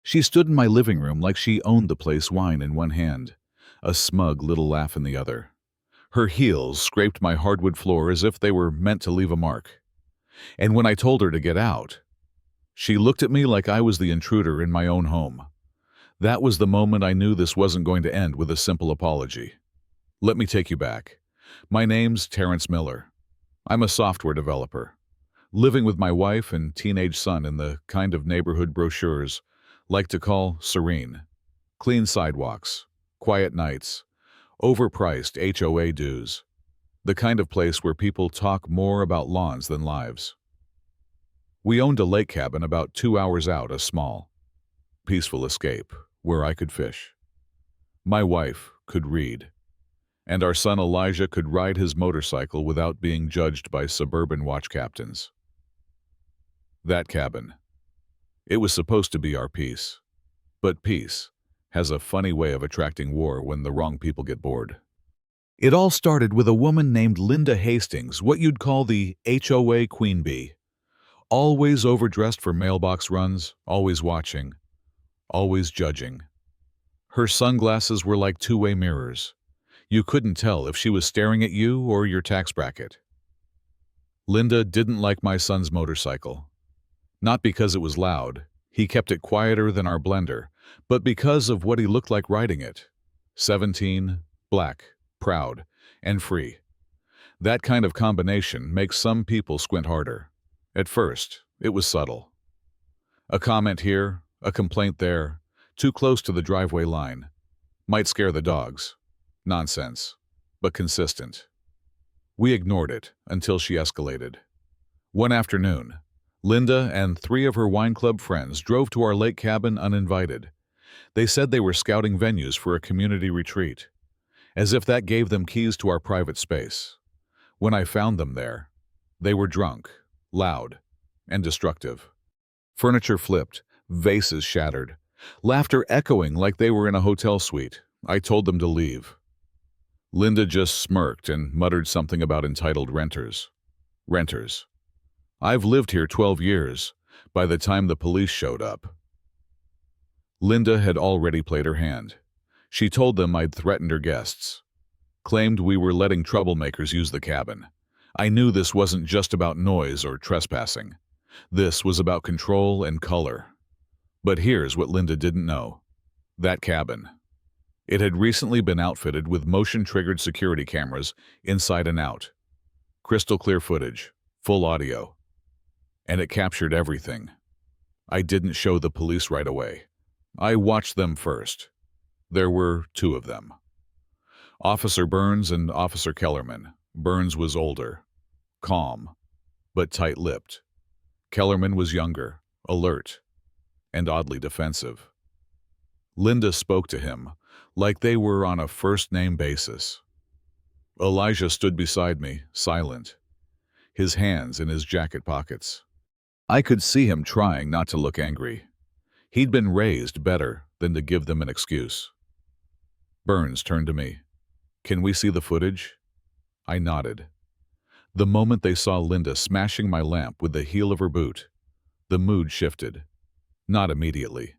She stood in my living room like she owned the place, wine in one hand, a smug little laugh in the other. Her heels scraped my hardwood floor as if they were meant to leave a mark. And when I told her to get out, she looked at me like I was the intruder in my own home. That was the moment I knew this wasn't going to end with a simple apology. Let me take you back. My name's Terrence Miller. I'm a software developer, living with my wife and teenage son in the kind of neighborhood brochures like to call serene. Clean sidewalks, quiet nights, overpriced HOA dues. The kind of place where people talk more about lawns than lives. We owned a lake cabin about 2 hours out, a small, peaceful escape where I could fish. My wife could read, and our son Elijah could ride his motorcycle without being judged by suburban watch captains. That cabin. It was supposed to be our peace. But peace has a funny way of attracting war when the wrong people get bored. It all started with a woman named Linda Hastings, what you'd call the HOA queen bee. Always overdressed for mailbox runs, always watching, always judging. Her sunglasses were like two-way mirrors. You couldn't tell if she was staring at you or your tax bracket. Linda didn't like my son's motorcycle. Not because it was loud, he kept it quieter than our blender, but because of what he looked like riding it. 17, black, proud, and free. That kind of combination makes some people squint harder. At first, it was subtle. A comment here, a complaint there, too close to the driveway line. Might scare the dogs. Nonsense, but consistent. We ignored it until she escalated. One afternoon, Linda and 3 of her wine club friends drove to our lake cabin uninvited. They said they were scouting venues for a community retreat, as if that gave them keys to our private space. When I found them there, they were drunk, loud, and destructive. Furniture flipped, vases shattered, laughter echoing like they were in a hotel suite. I told them to leave. Linda just smirked and muttered something about entitled renters. Renters. I've lived here 12 years, by the time the police showed up. Linda had already played her hand. She told them I'd threatened her guests. Claimed we were letting troublemakers use the cabin. I knew this wasn't just about noise or trespassing. This was about control and color. But here's what Linda didn't know. That cabin. It had recently been outfitted with motion-triggered security cameras inside and out. Crystal clear footage, full audio. And it captured everything. I didn't show the police right away. I watched them first. There were 2 of them. Officer Burns and Officer Kellerman. Burns was older, calm, but tight-lipped. Kellerman was younger, alert, and oddly defensive. Linda spoke to him like they were on a first-name basis. Elijah stood beside me, silent, his hands in his jacket pockets. I could see him trying not to look angry. He'd been raised better than to give them an excuse. Burns turned to me. "Can we see the footage?" I nodded. The moment they saw Linda smashing my lamp with the heel of her boot, the mood shifted. Not immediately,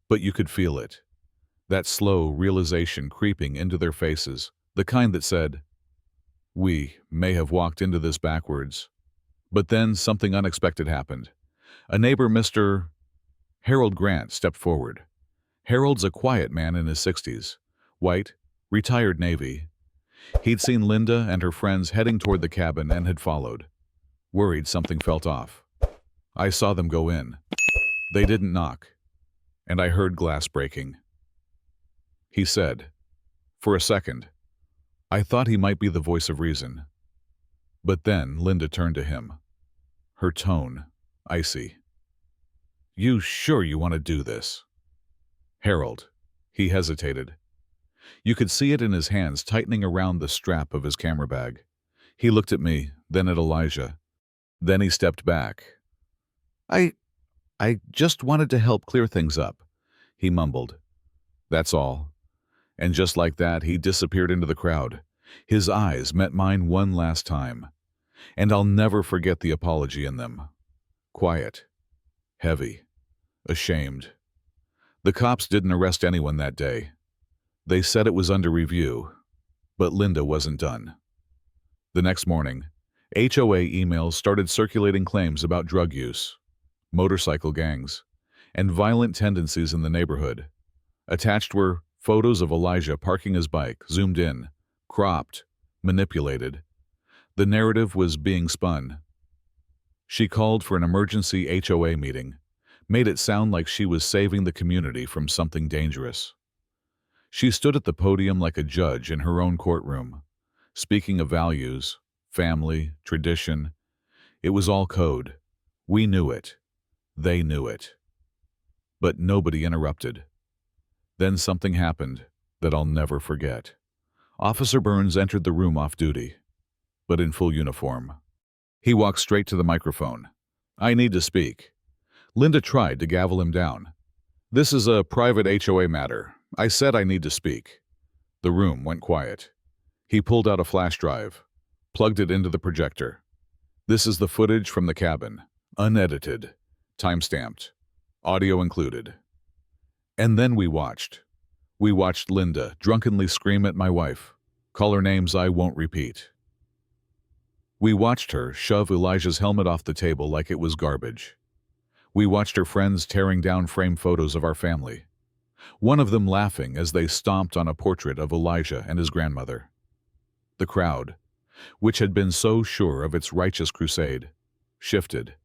but you could feel it. That slow realization creeping into their faces, the kind that said, "We may have walked into this backwards." But then something unexpected happened. A neighbor, Mr. Harold Grant, stepped forward. Harold's a quiet man in his 60s, white, retired Navy. He'd seen Linda and her friends heading toward the cabin and had followed. Worried something felt off. I saw them go in. They didn't knock, and I heard glass breaking. He said, for a second, I thought he might be the voice of reason. But then Linda turned to him. Her tone, icy. "You sure you want to do this?" "Harold." He hesitated. You could see it in his hands tightening around the strap of his camera bag. He looked at me, then at Elijah. Then he stepped back. I just wanted to help clear things up," he mumbled. "That's all." And just like that, he disappeared into the crowd. His eyes met mine one last time. And I'll never forget the apology in them. Quiet. Heavy. Ashamed. The cops didn't arrest anyone that day. They said it was under review, but Linda wasn't done. The next morning, HOA emails started circulating claims about drug use, motorcycle gangs, and violent tendencies in the neighborhood. Attached were photos of Elijah parking his bike, zoomed in, cropped, manipulated. The narrative was being spun. She called for an emergency HOA meeting, made it sound like she was saving the community from something dangerous. She stood at the podium like a judge in her own courtroom, speaking of values, family, tradition. It was all code. We knew it. They knew it. But nobody interrupted. Then something happened that I'll never forget. Officer Burns entered the room off duty, but in full uniform. He walked straight to the microphone. "I need to speak." Linda tried to gavel him down. "This is a private HOA matter. I said I need to speak." The room went quiet. He pulled out a flash drive, plugged it into the projector. "This is the footage from the cabin, unedited, time-stamped, audio included." And then we watched. We watched Linda drunkenly scream at my wife, call her names I won't repeat. We watched her shove Elijah's helmet off the table like it was garbage. We watched her friends tearing down framed photos of our family, one of them laughing as they stomped on a portrait of Elijah and his grandmother. The crowd, which had been so sure of its righteous crusade, shifted.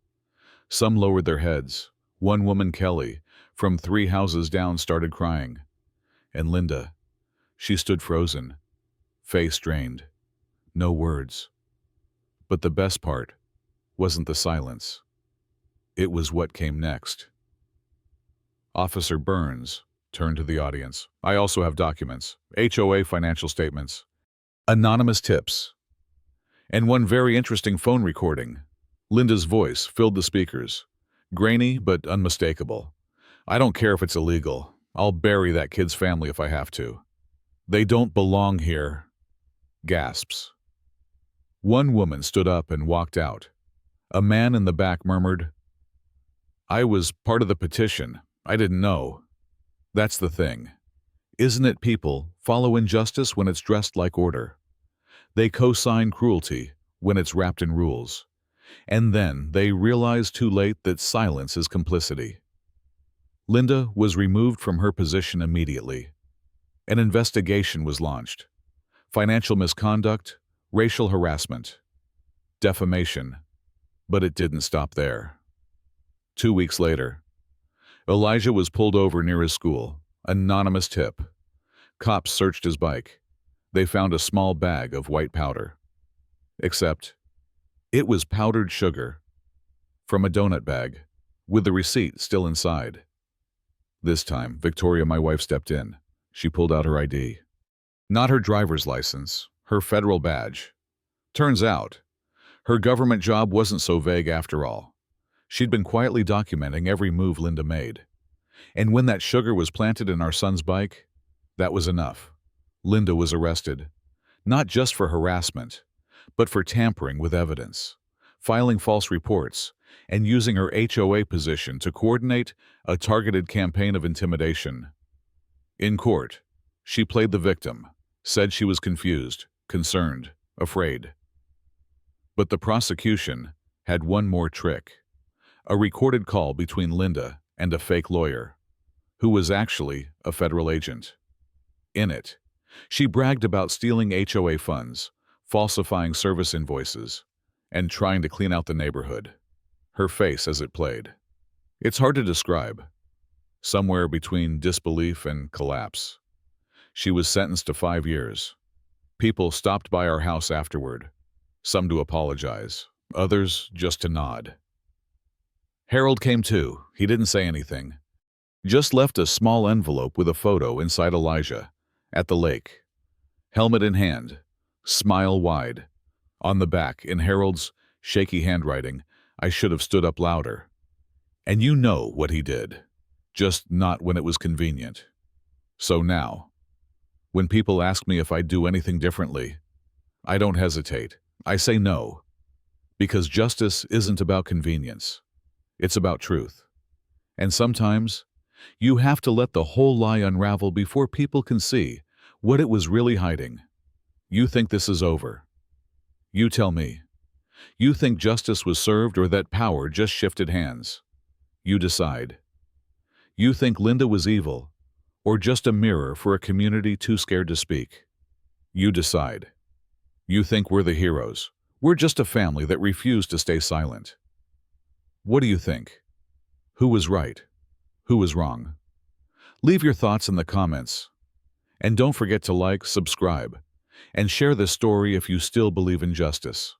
Some lowered their heads. One woman, Kelly, from 3 houses down, started crying. And Linda, she stood frozen, face drained, no words. But the best part wasn't the silence. It was what came next. Officer Burns turned to the audience. "I also have documents, HOA financial statements, anonymous tips, and one very interesting phone recording." Linda's voice filled the speakers, grainy but unmistakable. "I don't care if it's illegal. I'll bury that kid's family if I have to. They don't belong here." Gasps. One woman stood up and walked out. A man in the back murmured, "I was part of the petition. I didn't know." That's the thing. Isn't it people follow injustice when it's dressed like order? They co-sign cruelty when it's wrapped in rules. And then they realize too late that silence is complicity. Linda was removed from her position immediately. An investigation was launched. Financial misconduct, racial harassment, defamation. But it didn't stop there. 2 weeks later, Elijah was pulled over near his school. Anonymous tip. Cops searched his bike. They found a small bag of white powder. Except, it was powdered sugar from a donut bag, with the receipt still inside. This time, Victoria, my wife, stepped in. She pulled out her ID. Not her driver's license, her federal badge. Turns out, her government job wasn't so vague after all. She'd been quietly documenting every move Linda made. And when that sugar was planted in our son's bike, that was enough. Linda was arrested, not just for harassment, but for tampering with evidence, filing false reports, and using her HOA position to coordinate a targeted campaign of intimidation. In court, she played the victim, said she was confused, concerned, afraid. But the prosecution had one more trick. A recorded call between Linda and a fake lawyer, who was actually a federal agent. In it, she bragged about stealing HOA funds, falsifying service invoices, and trying to clean out the neighborhood. Her face as it played. It's hard to describe. Somewhere between disbelief and collapse. She was sentenced to 5 years. People stopped by our house afterward, some to apologize, others just to nod. Harold came too. He didn't say anything. Just left a small envelope with a photo inside Elijah, at the lake. Helmet in hand, smile wide. On the back, in Harold's shaky handwriting, I should have stood up louder. And you know what he did, just not when it was convenient. So now, when people ask me if I'd do anything differently, I don't hesitate. I say no, because justice isn't about convenience. It's about truth. And sometimes, You have to let the whole lie unravel before people can see what it was really hiding. You think this is over. You tell me. You think justice was served or that power just shifted hands. You decide. You think Linda was evil or just a mirror for a community too scared to speak. You decide. You think we're the heroes. We're just a family that refused to stay silent. What do you think? Who was right? Who was wrong? Leave your thoughts in the comments. And don't forget to like, subscribe, and share this story if you still believe in justice.